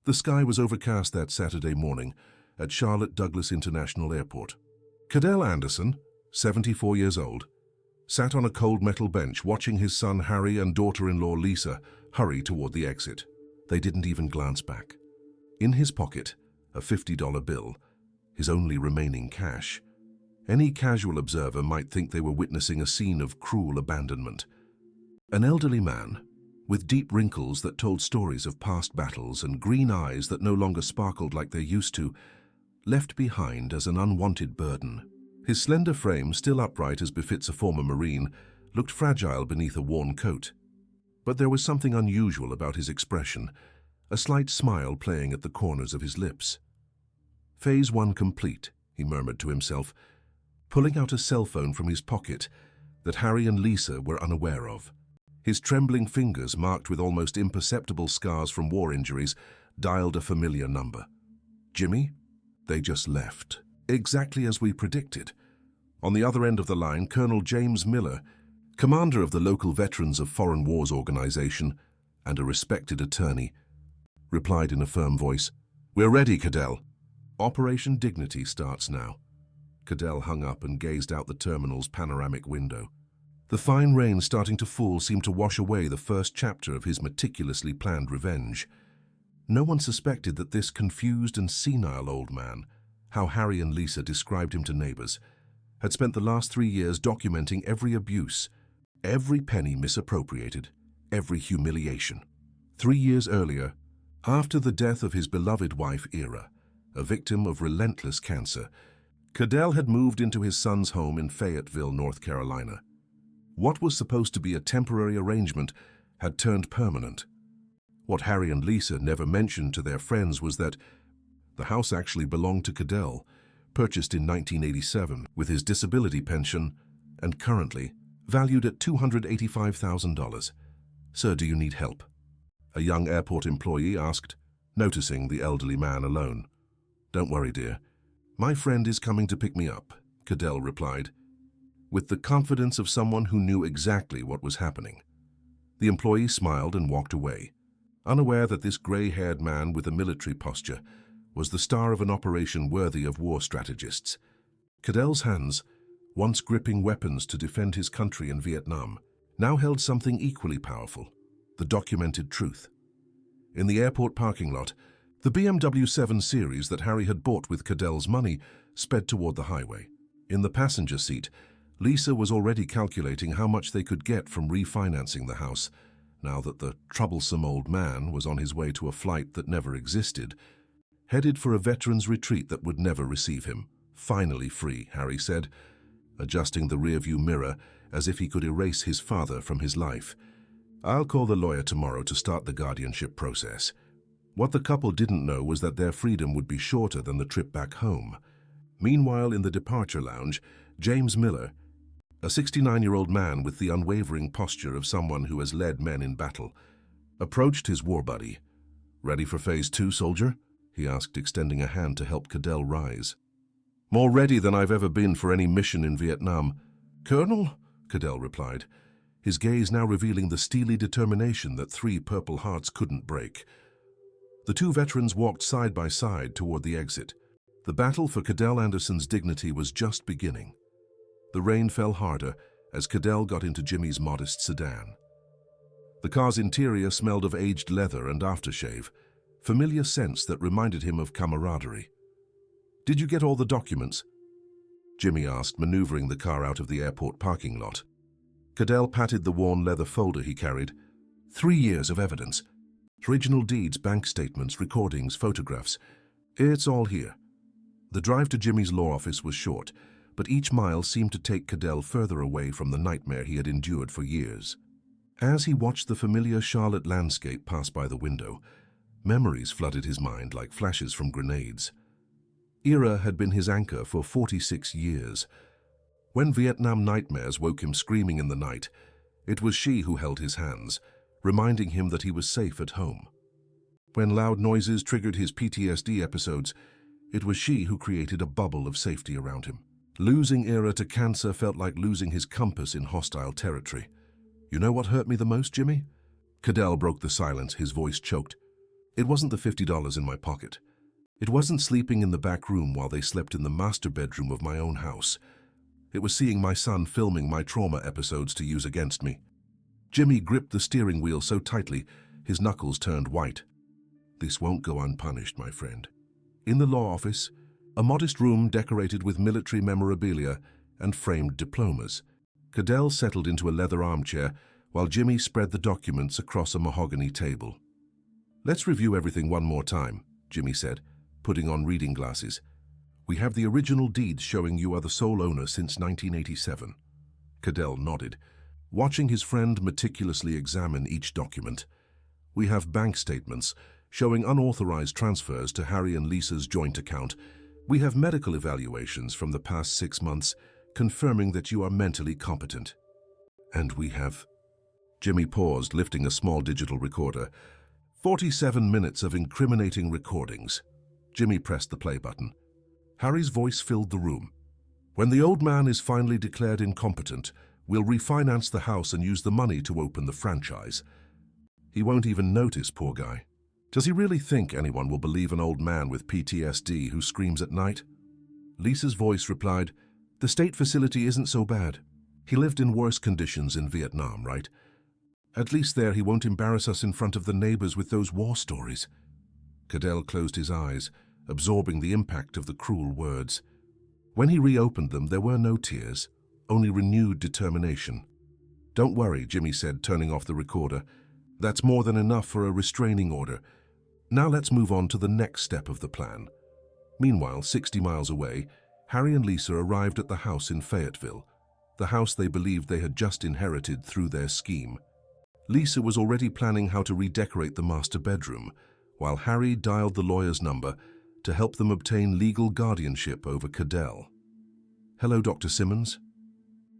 The sky was overcast that Saturday morning at Charlotte Douglas International Airport. Cadell Anderson, 74 years old, sat on a cold metal bench watching his son Harry and daughter-in-law Lisa hurry toward the exit. They didn't even glance back. In his pocket, a $50 bill, his only remaining cash. Any casual observer might think they were witnessing a scene of cruel abandonment. An elderly man, with deep wrinkles that told stories of past battles and green eyes that no longer sparkled like they used to, left behind as an unwanted burden. His slender frame, still upright as befits a former Marine, looked fragile beneath a worn coat. But there was something unusual about his expression, a slight smile playing at the corners of his lips. "Phase 1 complete," he murmured to himself, pulling out a cell phone from his pocket that Harry and Lisa were unaware of. His trembling fingers, marked with almost imperceptible scars from war injuries, dialed a familiar number. Jimmy? They just left. Exactly as we predicted. On the other end of the line, Colonel James Miller, commander of the local Veterans of Foreign Wars organization and a respected attorney, replied in a firm voice, "We're ready, Cadell. Operation Dignity starts now." Cadell hung up and gazed out the terminal's panoramic window. The fine rain starting to fall seemed to wash away the first chapter of his meticulously planned revenge. No one suspected that this confused and senile old man, how Harry and Lisa described him to neighbors, had spent the last 3 years documenting every abuse, every penny misappropriated, every humiliation. 3 years earlier, after the death of his beloved wife Ira, a victim of relentless cancer, Cadell had moved into his son's home in Fayetteville, North Carolina. What was supposed to be a temporary arrangement had turned permanent. What Harry and Lisa never mentioned to their friends was that the house actually belonged to Cadell, purchased in 1987 with his disability pension and currently valued at $285,000. "Sir, do you need help?" a young airport employee asked, noticing the elderly man alone. "Don't worry, dear. My friend is coming to pick me up," Cadell replied, with the confidence of someone who knew exactly what was happening. The employee smiled and walked away, unaware that this gray-haired man with a military posture was the star of an operation worthy of war strategists. Cadell's hands, once gripping weapons to defend his country in Vietnam, now held something equally powerful, the documented truth. In the airport parking lot, the BMW 7 Series that Harry had bought with Cadell's money sped toward the highway. In the passenger seat, Lisa was already calculating how much they could get from refinancing the house, now that the troublesome old man was on his way to a flight that never existed, headed for a veterans retreat that would never receive him. "Finally free," Harry said, adjusting the rearview mirror as if he could erase his father from his life. "I'll call the lawyer tomorrow to start the guardianship process." What the couple didn't know was that their freedom would be shorter than the trip back home. Meanwhile, in the departure lounge, James Miller, a 69-year-old man with the unwavering posture of someone who has led men in battle, approached his war buddy. "Ready for Phase 2, soldier?" he asked, extending a hand to help Cadell rise. "More ready than I've ever been for any mission in Vietnam, Colonel," Cadell replied, his gaze now revealing the steely determination that 3 Purple Hearts couldn't break. The two veterans walked side by side toward the exit. The battle for Cadell Anderson's dignity was just beginning. The rain fell harder as Cadell got into Jimmy's modest sedan. The car's interior smelled of aged leather and aftershave, familiar scents that reminded him of camaraderie. "Did you get all the documents?" Jimmy asked, maneuvering the car out of the airport parking lot. Cadell patted the worn leather folder he carried. 3 years of evidence. Original deeds, bank statements, recordings, photographs. It's all here. The drive to Jimmy's law office was short, but each mile seemed to take Cadell further away from the nightmare he had endured for years. As he watched the familiar Charlotte landscape pass by the window, memories flooded his mind like flashes from grenades. Ira had been his anchor for 46 years. When Vietnam nightmares woke him screaming in the night, it was she who held his hands, reminding him that he was safe at home. When loud noises triggered his PTSD episodes, it was she who created a bubble of safety around him. Losing Ira to cancer felt like losing his compass in hostile territory. "You know what hurt me the most, Jimmy?" Cadell broke the silence, his voice choked. It wasn't the $50 in my pocket. It wasn't sleeping in the back room while they slept in the master bedroom of my own house. It was seeing my son filming my trauma episodes to use against me. Jimmy gripped the steering wheel so tightly, his knuckles turned white. This won't go unpunished, my friend. In the law office, a modest room decorated with military memorabilia and framed diplomas, Cadell settled into a leather armchair while Jimmy spread the documents across a mahogany table. "Let's review everything one more time," Jimmy said, putting on reading glasses. "We have the original deeds showing you are the sole owner since 1987. Cadell nodded, watching his friend meticulously examine each document. "We have bank statements showing unauthorized transfers to Harry and Lisa's joint account. We have medical evaluations from the past 6 months confirming that you are mentally competent. And we have..." Jimmy paused, lifting a small digital recorder. 47 minutes of incriminating recordings. Jimmy pressed the play button. Harry's voice filled the room. "When the old man is finally declared incompetent, we'll refinance the house and use the money to open the franchise. He won't even notice, poor guy. Does he really think anyone will believe an old man with PTSD who screams at night?" Lisa's voice replied, "The state facility isn't so bad. He lived in worse conditions in Vietnam, right? At least there he won't embarrass us in front of the neighbors with those war stories." Cadell closed his eyes, absorbing the impact of the cruel words. When he reopened them, there were no tears, only renewed determination. "Don't worry," Jimmy said, turning off the recorder. "That's more than enough for a restraining order. Now let's move on to the next step of the plan." Meanwhile, 60 miles away, Harry and Lisa arrived at the house in Fayetteville, the house they believed they had just inherited through their scheme. Lisa was already planning how to redecorate the master bedroom, while Harry dialed the lawyer's number to help them obtain legal guardianship over Cadell. "Hello, Dr. Simmons."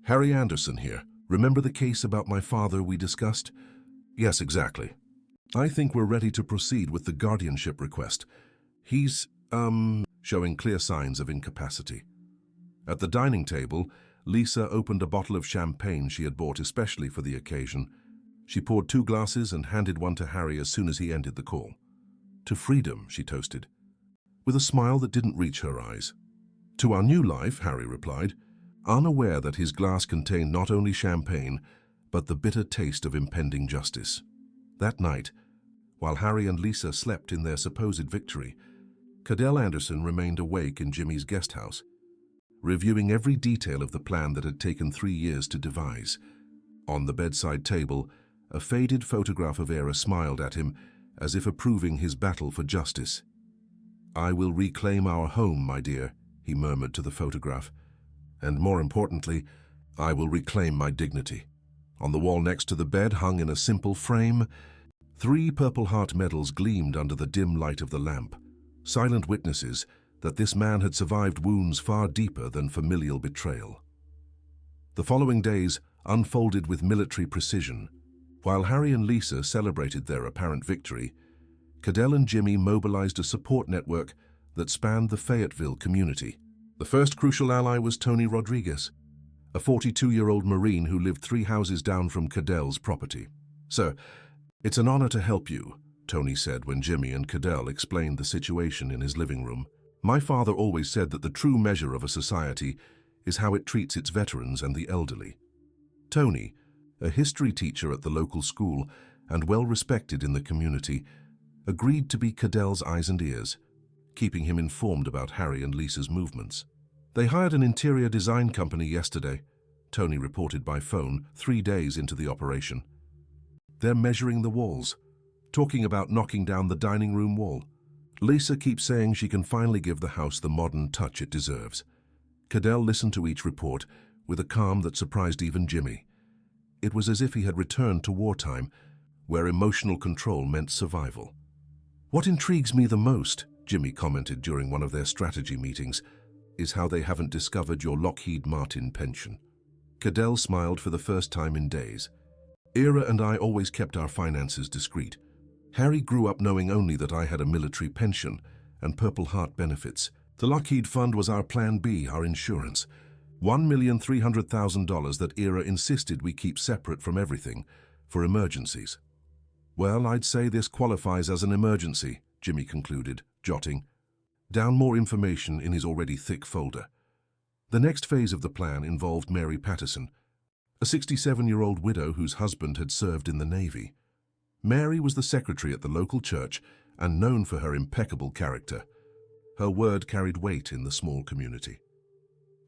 "Harry Anderson here. Remember the case about my father we discussed?" "Yes, exactly. I think we're ready to proceed with the guardianship request. He's, showing clear signs of incapacity." At the dining table, Lisa opened a bottle of champagne she had bought especially for the occasion. She poured 2 glasses and handed one to Harry as soon as he ended the call. "To freedom," she toasted, with a smile that didn't reach her eyes. "To our new life," Harry replied, unaware that his glass contained not only champagne, but the bitter taste of impending justice. That night, while Harry and Lisa slept in their supposed victory, Cadell Anderson remained awake in Jimmy's guest house, reviewing every detail of the plan that had taken 3 years to devise. On the bedside table, a faded photograph of Ira smiled at him as if approving his battle for justice. "I will reclaim our home, my dear," he murmured to the photograph. "And more importantly, I will reclaim my dignity." On the wall next to the bed, hung in a simple frame, 3 Purple Heart medals gleamed under the dim light of the lamp, silent witnesses that this man had survived wounds far deeper than familial betrayal. The following days unfolded with military precision. While Harry and Lisa celebrated their apparent victory, Cadell and Jimmy mobilized a support network that spanned the Fayetteville community. The first crucial ally was Tony Rodriguez, a 42-year-old Marine who lived 3 houses down from Cadell's property. "Sir, it's an honor to help you," Tony said when Jimmy and Cadell explained the situation in his living room. "My father always said that the true measure of a society is how it treats its veterans and the elderly." Tony, a history teacher at the local school and well-respected in the community, agreed to be Cadell's eyes and ears, keeping him informed about Harry and Lisa's movements. "They hired an interior design company yesterday," Tony reported by phone 3 days into the operation. "They're measuring the walls, talking about knocking down the dining room wall. Lisa keeps saying she can finally give the house the modern touch it deserves." Cadell listened to each report with a calm that surprised even Jimmy. It was as if he had returned to wartime, where emotional control meant survival. "What intrigues me the most," Jimmy commented during one of their strategy meetings, "is how they haven't discovered your Lockheed Martin pension." Cadell smiled for the first time in days. "Ira and I always kept our finances discreet. Harry grew up knowing only that I had a military pension and Purple Heart benefits. The Lockheed Fund was our plan B, our insurance. $1,300,000 that Ira insisted we keep separate from everything, for emergencies." Well, I'd say this qualifies as an emergency, Jimmy concluded, jotting down more information in his already thick folder. The next phase of the plan involved Mary Patterson, a 67-year-old widow whose husband had served in the Navy. Mary was the secretary at the local church and known for her impeccable character. Her word carried weight in the small community.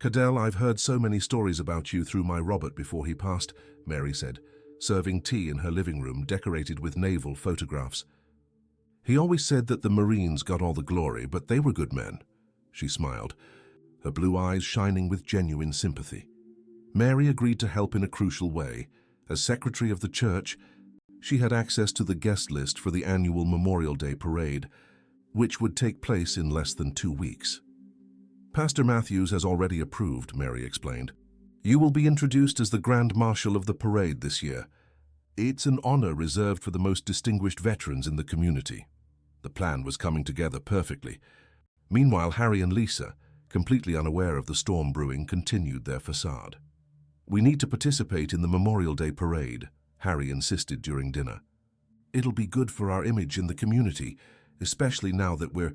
"Cadell, I've heard so many stories about you through my Robert before he passed," Mary said, serving tea in her living room decorated with naval photographs. "He always said that the Marines got all the glory, but they were good men." She smiled, her blue eyes shining with genuine sympathy. Mary agreed to help in a crucial way. As secretary of the church, she had access to the guest list for the annual Memorial Day parade, which would take place in less than 2 weeks. "Pastor Matthews has already approved," Mary explained. "You will be introduced as the Grand Marshal of the parade this year. It's an honor reserved for the most distinguished veterans in the community." The plan was coming together perfectly. Meanwhile, Harry and Lisa, completely unaware of the storm brewing, continued their facade. "We need to participate in the Memorial Day parade," Harry insisted during dinner. "It'll be good for our image in the community, especially now that we're,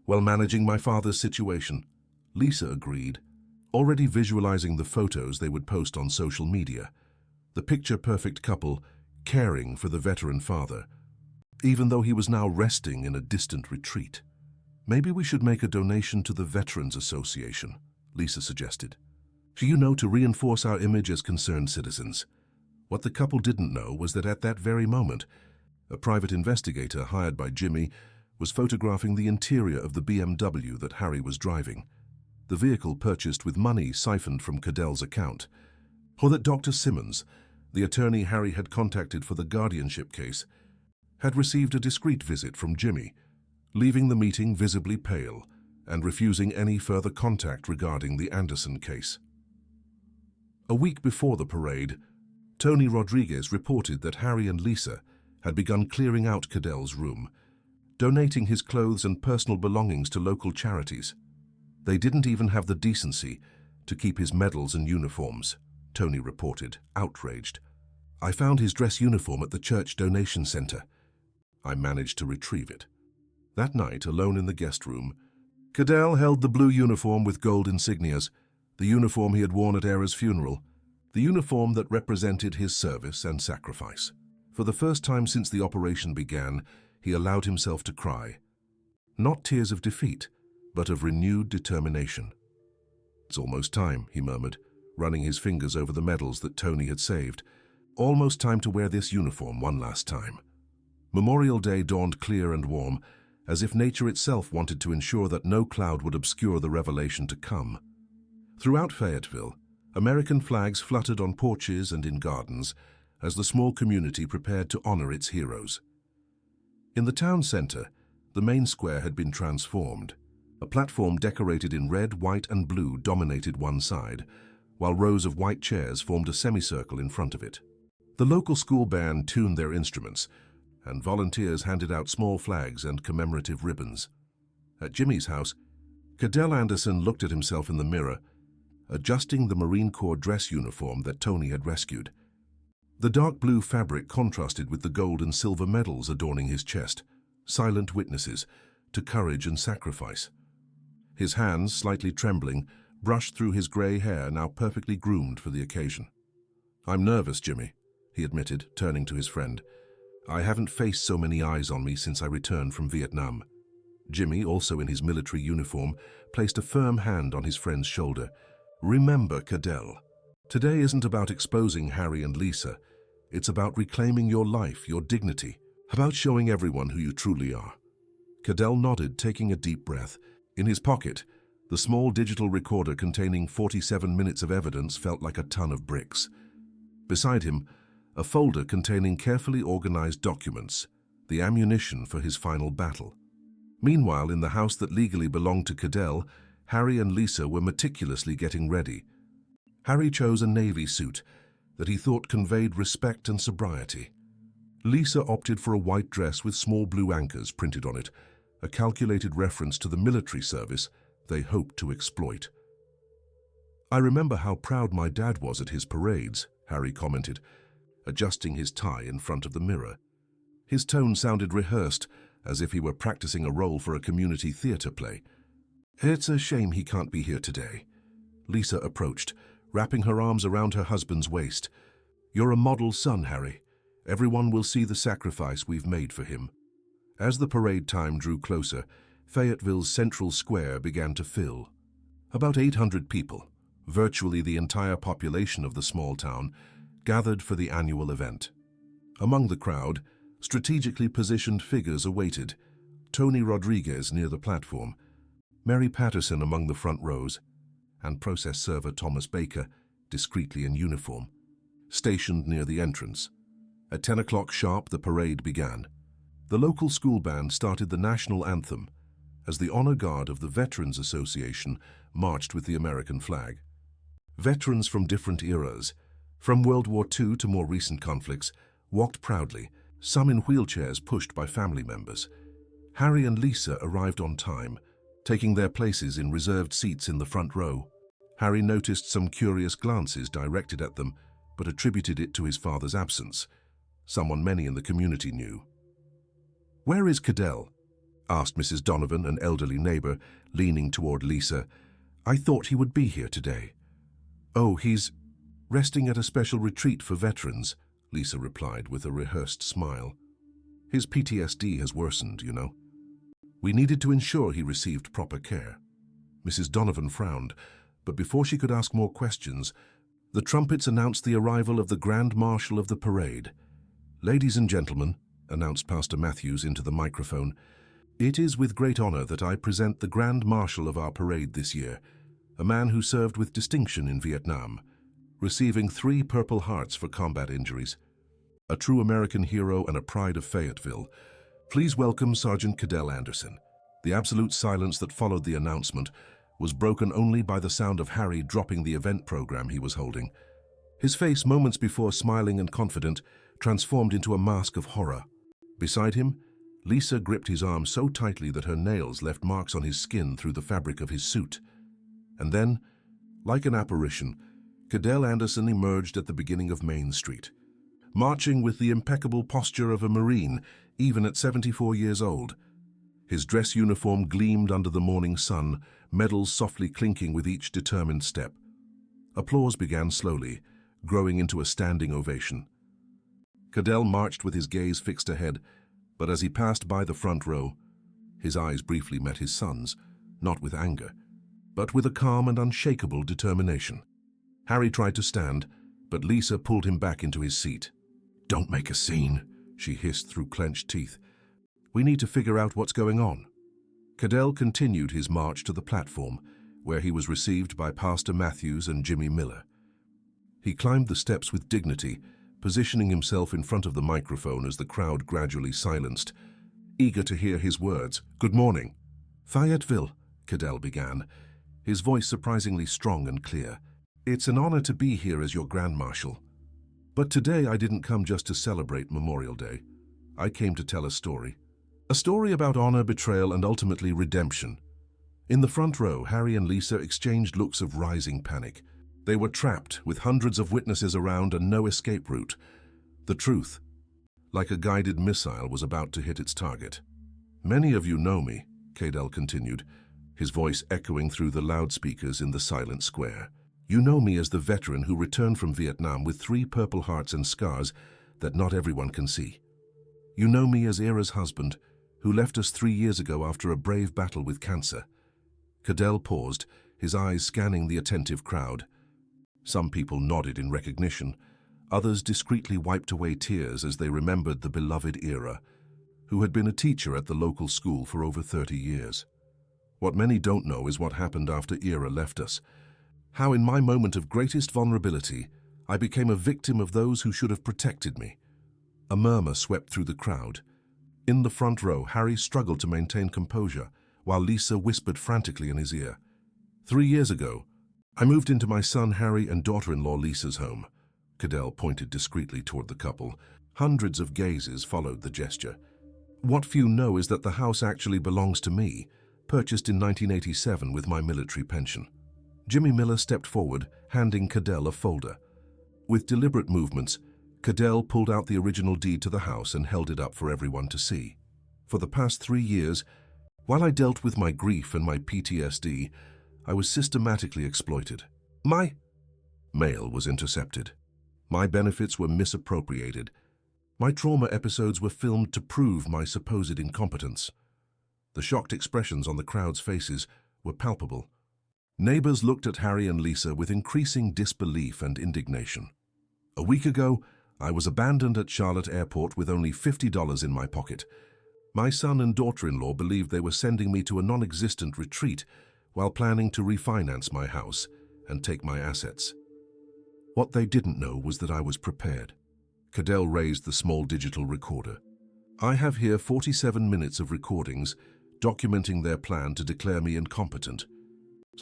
well, managing my father's situation." Lisa agreed, already visualizing the photos they would post on social media. The picture-perfect couple caring for the veteran father, even though he was now resting in a distant retreat. "Maybe we should make a donation to the Veterans Association," Lisa suggested. To reinforce our image as concerned citizens." What the couple didn't know was that at that very moment, a private investigator hired by Jimmy was photographing the interior of the BMW that Harry was driving, the vehicle purchased with money siphoned from Cadell's account, or that Dr. Simmons, the attorney Harry had contacted for the guardianship case, had received a discreet visit from Jimmy, leaving the meeting visibly pale and refusing any further contact regarding the Anderson case. A week before the parade, Tony Rodriguez reported that Harry and Lisa had begun clearing out Cadell's room, donating his clothes and personal belongings to local charities. They didn't even have the decency to keep his medals and uniforms, Tony reported, outraged. "I found his dress uniform at the church donation center. I managed to retrieve it." That night, alone in the guest room, Cadell held the blue uniform with gold insignias, the uniform he had worn at Era's funeral, the uniform that represented his service and sacrifice. For the first time since the operation began, he allowed himself to cry. Not tears of defeat, but of renewed determination. "It's almost time," he murmured, running his fingers over the medals that Tony had saved. "Almost time to wear this uniform one last time." Memorial Day dawned clear and warm, as if nature itself wanted to ensure that no cloud would obscure the revelation to come. Throughout Fayetteville, American flags fluttered on porches and in gardens as the small community prepared to honor its heroes. In the town center, the main square had been transformed. A platform decorated in red, white, and blue dominated one side, while rows of white chairs formed a semicircle in front of it. The local school band tuned their instruments, and volunteers handed out small flags and commemorative ribbons. At Jimmy's house, Cadell Anderson looked at himself in the mirror, adjusting the Marine Corps dress uniform that Tony had rescued. The dark blue fabric contrasted with the gold and silver medals adorning his chest, silent witnesses to courage and sacrifice. His hands, slightly trembling, brushed through his gray hair, now perfectly groomed for the occasion. "I'm nervous, Jimmy," he admitted, turning to his friend. "I haven't faced so many eyes on me since I returned from Vietnam." Jimmy, also in his military uniform, placed a firm hand on his friend's shoulder. "Remember, Cadell, today isn't about exposing Harry and Lisa. It's about reclaiming your life, your dignity, about showing everyone who you truly are." Cadell nodded, taking a deep breath. In his pocket, the small digital recorder containing 47 minutes of evidence felt like a ton of bricks. Beside him, a folder containing carefully organized documents, the ammunition for his final battle. Meanwhile, in the house that legally belonged to Cadell, Harry and Lisa were meticulously getting ready. Harry chose a navy suit that he thought conveyed respect and sobriety. Lisa opted for a white dress with small blue anchors printed on it, a calculated reference to the military service they hoped to exploit. "I remember how proud my dad was at his parades," Harry commented, adjusting his tie in front of the mirror. His tone sounded rehearsed, as if he were practicing a role for a community theater play. "It's a shame he can't be here today." Lisa approached, wrapping her arms around her husband's waist. "You're a model son, Harry. Everyone will see the sacrifice we've made for him." As the parade time drew closer, Fayetteville's central square began to fill. About 800 people, virtually the entire population of the small town, gathered for the annual event. Among the crowd, strategically positioned figures awaited: Tony Rodriguez near the platform, Mary Patterson among the front rows, and process server Thomas Baker, discreetly in uniform, stationed near the entrance. At 10 o'clock sharp, the parade began. The local school band started the national anthem as the honor guard of the Veterans Association marched with the American flag. Veterans from different eras, from World War II to more recent conflicts, walked proudly, some in wheelchairs pushed by family members. Harry and Lisa arrived on time, taking their places in reserved seats in the front row. Harry noticed some curious glances directed at them, but attributed it to his father's absence, someone many in the community knew. "Where is Cadell?" asked Mrs. Donovan, an elderly neighbor, leaning toward Lisa. "I thought he would be here today." "Oh, he's resting at a special retreat for veterans," Lisa replied with a rehearsed smile. "His PTSD has worsened, you know. We needed to ensure he received proper care." Mrs. Donovan frowned, but before she could ask more questions, the trumpets announced the arrival of the Grand Marshal of the parade. "Ladies and gentlemen," announced Pastor Matthews into the microphone, "it is with great honor that I present the Grand Marshal of our parade this year, a man who served with distinction in Vietnam, receiving 3 Purple Hearts for combat injuries. A true American hero and a pride of Fayetteville. Please welcome Sergeant Cadell Anderson." The absolute silence that followed the announcement was broken only by the sound of Harry dropping the event program he was holding. His face, moments before smiling and confident, transformed into a mask of horror. Beside him, Lisa gripped his arm so tightly that her nails left marks on his skin through the fabric of his suit. And then, like an apparition, Cadell Anderson emerged at the beginning of Main Street, marching with the impeccable posture of a Marine, even at 74 years old. His dress uniform gleamed under the morning sun, medals softly clinking with each determined step. Applause began slowly, growing into a standing ovation. Cadell marched with his gaze fixed ahead, but as he passed by the front row, his eyes briefly met his son's, not with anger, but with a calm and unshakable determination. Harry tried to stand, but Lisa pulled him back into his seat. "Don't make a scene," she hissed through clenched teeth. "We need to figure out what's going on." Cadell continued his march to the platform, where he was received by Pastor Matthews and Jimmy Miller. He climbed the steps with dignity, positioning himself in front of the microphone as the crowd gradually silenced, eager to hear his words. "Good morning." "Fayetteville," Cadell began, his voice surprisingly strong and clear. "It's an honor to be here as your Grand Marshal. But today I didn't come just to celebrate Memorial Day. I came to tell a story. A story about honor, betrayal, and ultimately redemption." In the front row, Harry and Lisa exchanged looks of rising panic. They were trapped, with hundreds of witnesses around and no escape route. The truth, like a guided missile, was about to hit its target. "Many of you know me," Cadell continued, his voice echoing through the loudspeakers in the silent square. "You know me as the veteran who returned from Vietnam with 3 Purple Hearts and scars that not everyone can see. You know me as Ira's husband, who left us 3 years ago after a brave battle with cancer." Cadell paused, his eyes scanning the attentive crowd. Some people nodded in recognition. Others discreetly wiped away tears as they remembered the beloved Ira, who had been a teacher at the local school for over 30 years. What many don't know is what happened after Ira left us. How in my moment of greatest vulnerability, I became a victim of those who should have protected me. A murmur swept through the crowd. In the front row, Harry struggled to maintain composure, while Lisa whispered frantically in his ear. 3 years ago, I moved into my son Harry and daughter-in-law Lisa's home. Cadell pointed discreetly toward the couple. Hundreds of gazes followed the gesture. What few know is that the house actually belongs to me, purchased in 1987 with my military pension. Jimmy Miller stepped forward, handing Cadell a folder. With deliberate movements, Cadell pulled out the original deed to the house and held it up for everyone to see. For the past 3 years, while I dealt with my grief and my PTSD, I was systematically exploited. My mail was intercepted. My benefits were misappropriated. My trauma episodes were filmed to prove my supposed incompetence. The shocked expressions on the crowd's faces were palpable. Neighbors looked at Harry and Lisa with increasing disbelief and indignation. A week ago, I was abandoned at Charlotte Airport with only $50 in my pocket. My son and daughter-in-law believed they were sending me to a non-existent retreat while planning to refinance my house and take my assets. What they didn't know was that I was prepared. Cadell raised the small digital recorder. I have here 47 minutes of recordings documenting their plan to declare me incompetent.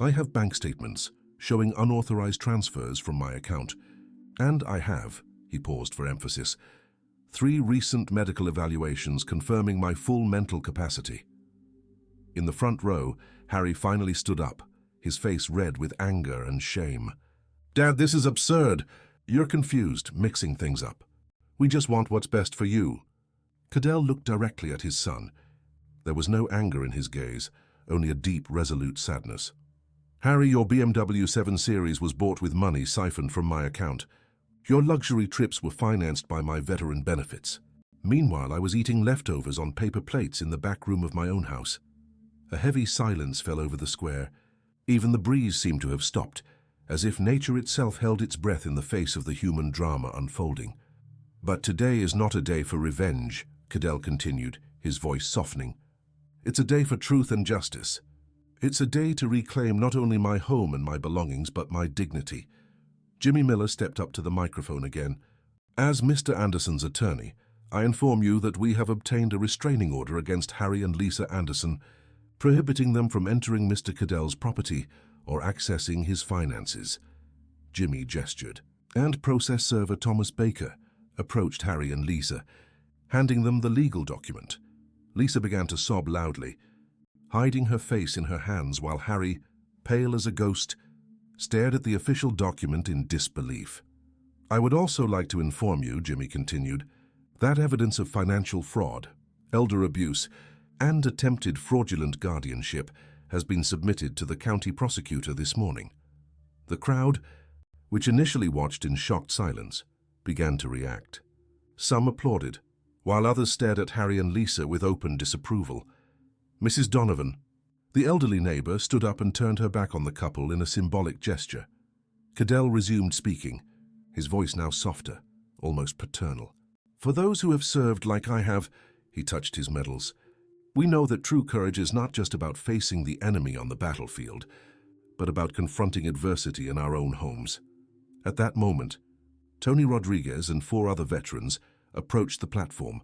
I have bank statements showing unauthorized transfers from my account. And I have, he paused for emphasis, 3 recent medical evaluations confirming my full mental capacity. In the front row, Harry finally stood up, his face red with anger and shame. Dad, this is absurd. You're confused, mixing things up. We just want what's best for you. Cadell looked directly at his son. There was no anger in his gaze, only a deep, resolute sadness. Harry, your BMW 7 Series was bought with money siphoned from my account. Your luxury trips were financed by my veteran benefits. Meanwhile, I was eating leftovers on paper plates in the back room of my own house. A heavy silence fell over the square. Even the breeze seemed to have stopped, as if nature itself held its breath in the face of the human drama unfolding. But today is not a day for revenge, Cadell continued, his voice softening. It's a day for truth and justice. It's a day to reclaim not only my home and my belongings, but my dignity. Jimmy Miller stepped up to the microphone again. As Mr. Anderson's attorney, I inform you that we have obtained a restraining order against Harry and Lisa Anderson, prohibiting them from entering Mr. Cadell's property or accessing his finances. Jimmy gestured, and process server Thomas Baker approached Harry and Lisa, handing them the legal document. Lisa began to sob loudly, hiding her face in her hands while Harry, pale as a ghost, stared at the official document in disbelief. I would also like to inform you, Jimmy continued, that evidence of financial fraud, elder abuse, and attempted fraudulent guardianship has been submitted to the county prosecutor this morning. The crowd, which initially watched in shocked silence, began to react. Some applauded, while others stared at Harry and Lisa with open disapproval. Mrs. Donovan, the elderly neighbor, stood up and turned her back on the couple in a symbolic gesture. Cadell resumed speaking, his voice now softer, almost paternal. For those who have served like I have, he touched his medals, we know that true courage is not just about facing the enemy on the battlefield, but about confronting adversity in our own homes. At that moment, Tony Rodriguez and 4 other veterans approached the platform,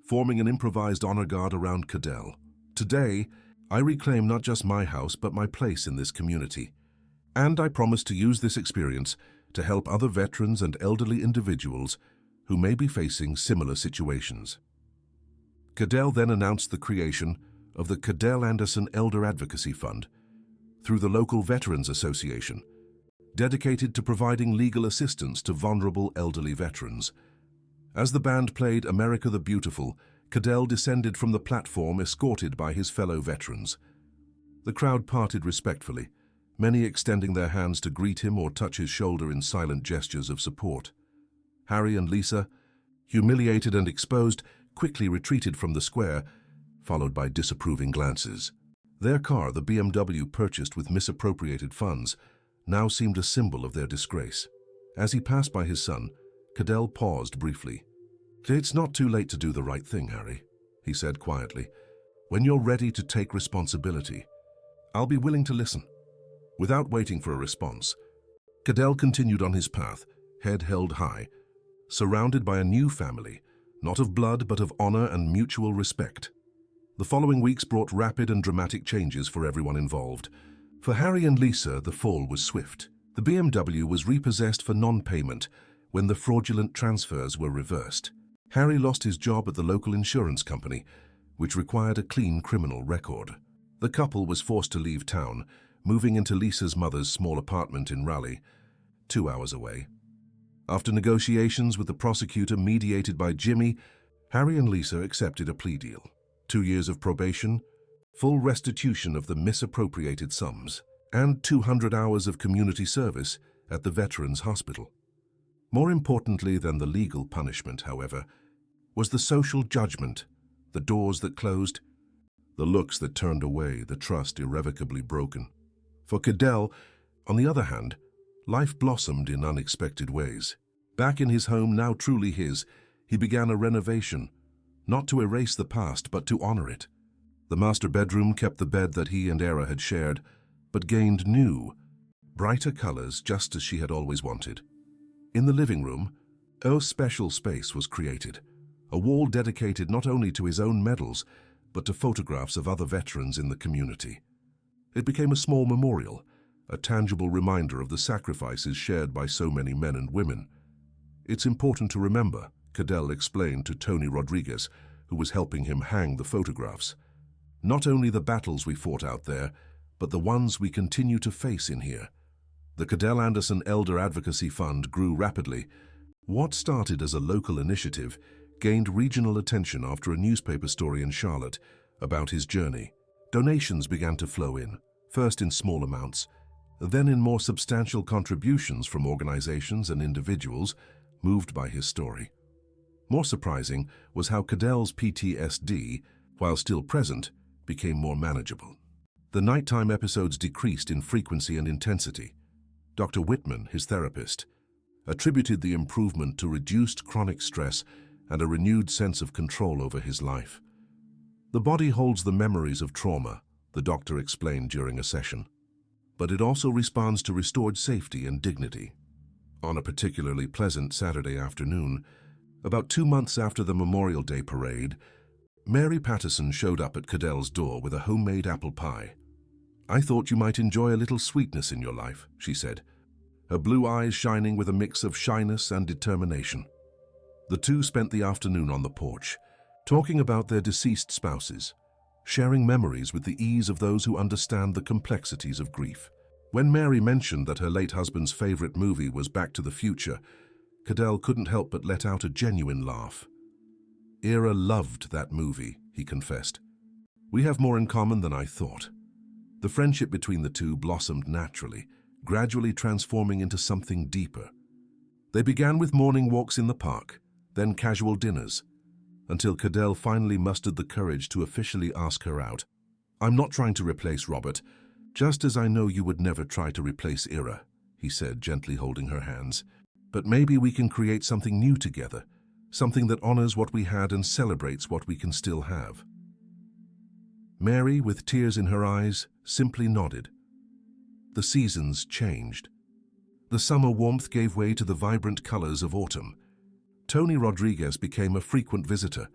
forming an improvised honor guard around Cadell. Today, I reclaim not just my house, but my place in this community. And I promise to use this experience to help other veterans and elderly individuals who may be facing similar situations. Cadell then announced the creation of the Cadell Anderson Elder Advocacy Fund through the local Veterans Association, dedicated to providing legal assistance to vulnerable elderly veterans. As the band played America the Beautiful, Cadell descended from the platform escorted by his fellow veterans. The crowd parted respectfully, many extending their hands to greet him or touch his shoulder in silent gestures of support. Harry and Lisa, humiliated and exposed, quickly retreated from the square, followed by disapproving glances. Their car, the BMW purchased with misappropriated funds, now seemed a symbol of their disgrace. As he passed by his son, Cadell paused briefly. It's not too late to do the right thing, Harry, he said quietly. When you're ready to take responsibility, I'll be willing to listen. Without waiting for a response, Cadell continued on his path, head held high, surrounded by a new family, not of blood but of honor and mutual respect. The following weeks brought rapid and dramatic changes for everyone involved. For Harry and Lisa, the fall was swift. The BMW was repossessed for non-payment when the fraudulent transfers were reversed. Harry lost his job at the local insurance company, which required a clean criminal record. The couple was forced to leave town, moving into Lisa's mother's small apartment in Raleigh, 2 hours away. After negotiations with the prosecutor mediated by Jimmy, Harry and Lisa accepted a plea deal. 2 years of probation, full restitution of the misappropriated sums, and 200 hours of community service at the Veterans Hospital. More importantly than the legal punishment, however, was the social judgment, the doors that closed, the looks that turned away, the trust irrevocably broken. For Cadell, on the other hand, life blossomed in unexpected ways. Back in his home, now truly his, he began a renovation, not to erase the past, but to honor it. The master bedroom kept the bed that he and Era had shared, but gained new, brighter colors just as she had always wanted. In the living room, a special space was created, a wall dedicated not only to his own medals, but to photographs of other veterans in the community. It became a small memorial, a tangible reminder of the sacrifices shared by so many men and women. "It's important to remember," Cadell explained to Tony Rodriguez, who was helping him hang the photographs. "Not only the battles we fought out there, but the ones we continue to face in here." The Cadell Anderson Elder Advocacy Fund grew rapidly. What started as a local initiative gained regional attention after a newspaper story in Charlotte about his journey. Donations began to flow in, first in small amounts, then in more substantial contributions from organizations and individuals moved by his story. More surprising was how Cadell's PTSD, while still present, became more manageable. The nighttime episodes decreased in frequency and intensity. Dr. Whitman, his therapist, attributed the improvement to reduced chronic stress and a renewed sense of control over his life. "The body holds the memories of trauma," the doctor explained during a session, "but it also responds to restored safety and dignity." On a particularly pleasant Saturday afternoon, about 2 months after the Memorial Day parade, Mary Patterson showed up at Cadell's door with a homemade apple pie. "I thought you might enjoy a little sweetness in your life," she said, her blue eyes shining with a mix of shyness and determination. The two spent the afternoon on the porch, talking about their deceased spouses, sharing memories with the ease of those who understand the complexities of grief. When Mary mentioned that her late husband's favorite movie was Back to the Future, Cadell couldn't help but let out a genuine laugh. "Era loved that movie," he confessed. "We have more in common than I thought." The friendship between the two blossomed naturally, gradually transforming into something deeper. They began with morning walks in the park, then casual dinners, until Cadell finally mustered the courage to officially ask her out. "I'm not trying to replace Robert, just as I know you would never try to replace Era," he said, gently holding her hands. "But maybe we can create something new together, something that honors what we had and celebrates what we can still have." Mary, with tears in her eyes, simply nodded. The seasons changed. The summer warmth gave way to the vibrant colors of autumn. Tony Rodriguez became a frequent visitor,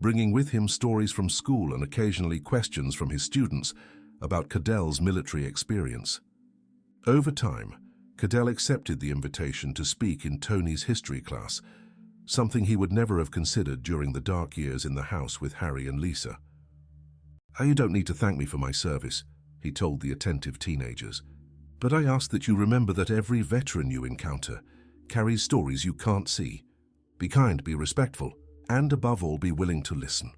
bringing with him stories from school and occasionally questions from his students about Cadell's military experience. Over time, Cadell accepted the invitation to speak in Tony's history class, something he would never have considered during the dark years in the house with Harry and Lisa. "You don't need to thank me for my service," he told the attentive teenagers. "But I ask that you remember that every veteran you encounter carries stories you can't see. Be kind, be respectful, and above all, be willing to listen."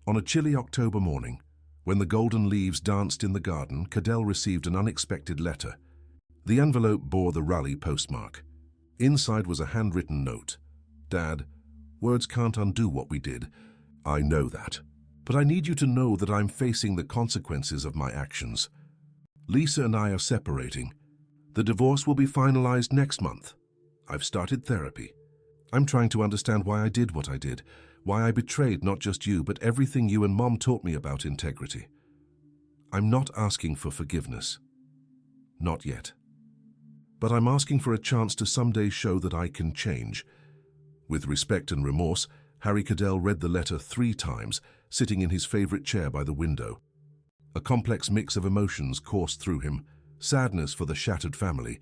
On a chilly October morning, when the golden leaves danced in the garden, Cadell received an unexpected letter. The envelope bore the Raleigh postmark. Inside was a handwritten note. "Dad, words can't undo what we did. I know that. But I need you to know that I'm facing the consequences of my actions. Lisa and I are separating. The divorce will be finalized next month. I've started therapy. I'm trying to understand why I did what I did, why I betrayed not just you, but everything you and Mom taught me about integrity. I'm not asking for forgiveness. Not yet. But I'm asking for a chance to someday show that I can change." With respect and remorse, Harry Cadell read the letter 3 times, sitting in his favorite chair by the window. A complex mix of emotions coursed through him: sadness for the shattered family,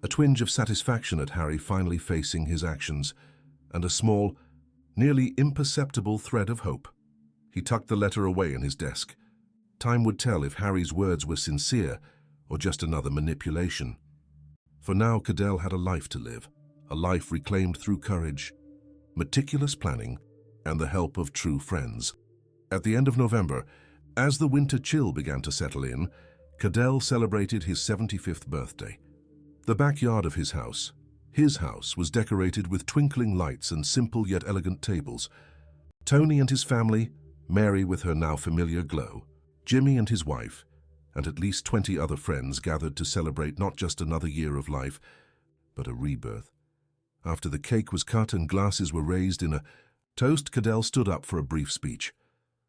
a twinge of satisfaction at Harry finally facing his actions, and a small, nearly imperceptible thread of hope. He tucked the letter away in his desk. Time would tell if Harry's words were sincere or just another manipulation. For now, Cadell had a life to live, a life reclaimed through courage, meticulous planning, and the help of true friends. At the end of November, as the winter chill began to settle in, Cadell celebrated his 75th birthday. The backyard of his house was decorated with twinkling lights and simple yet elegant tables. Tony and his family, Mary with her now familiar glow, Jimmy and his wife, and at least 20 other friends gathered to celebrate not just another year of life, but a rebirth. After the cake was cut and glasses were raised in a toast, Cadell stood up for a brief speech.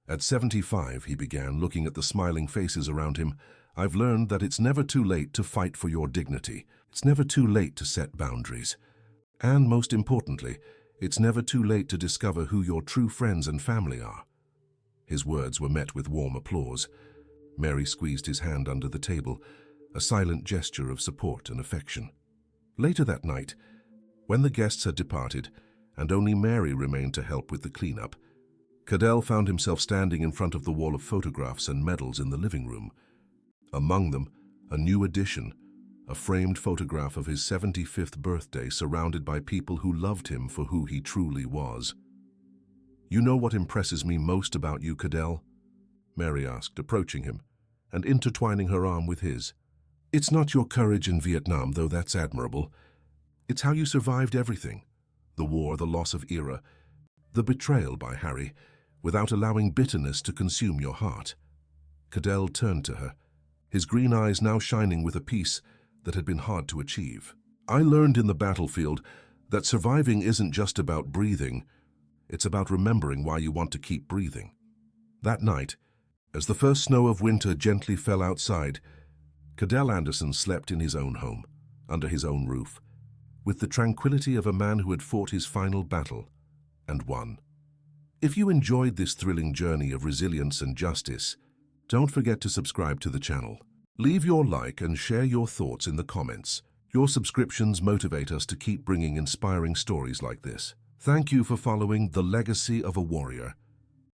At 75, he began, looking at the smiling faces around him. I've learned that it's never too late to fight for your dignity. It's never too late to set boundaries. And most importantly, it's never too late to discover who your true friends and family are. His words were met with warm applause. Mary squeezed his hand under the table, a silent gesture of support and affection. Later that night, when the guests had departed and only Mary remained to help with the cleanup, Cadell found himself standing in front of the wall of photographs and medals in the living room. Among them, a new addition, a framed photograph of his 75th birthday surrounded by people who loved him for who he truly was. You know what impresses me most about you, Cadell? Mary asked, approaching him and intertwining her arm with his. It's not your courage in Vietnam, though that's admirable. It's how you survived everything. The war, the loss of Ira, the betrayal by Harry, without allowing bitterness to consume your heart. Cadell turned to her, his green eyes now shining with a peace that had been hard to achieve. I learned in the battlefield that surviving isn't just about breathing, it's about remembering why you want to keep breathing. That night, as the first snow of winter gently fell outside, Cadell Anderson slept in his own home, under his own roof, with the tranquility of a man who had fought his final battle and won. If you enjoyed this thrilling journey of resilience and justice, don't forget to subscribe to the channel. Leave your like and share your thoughts in the comments. Your subscriptions motivate us to keep bringing inspiring stories like this. Thank you for following The Legacy of a Warrior.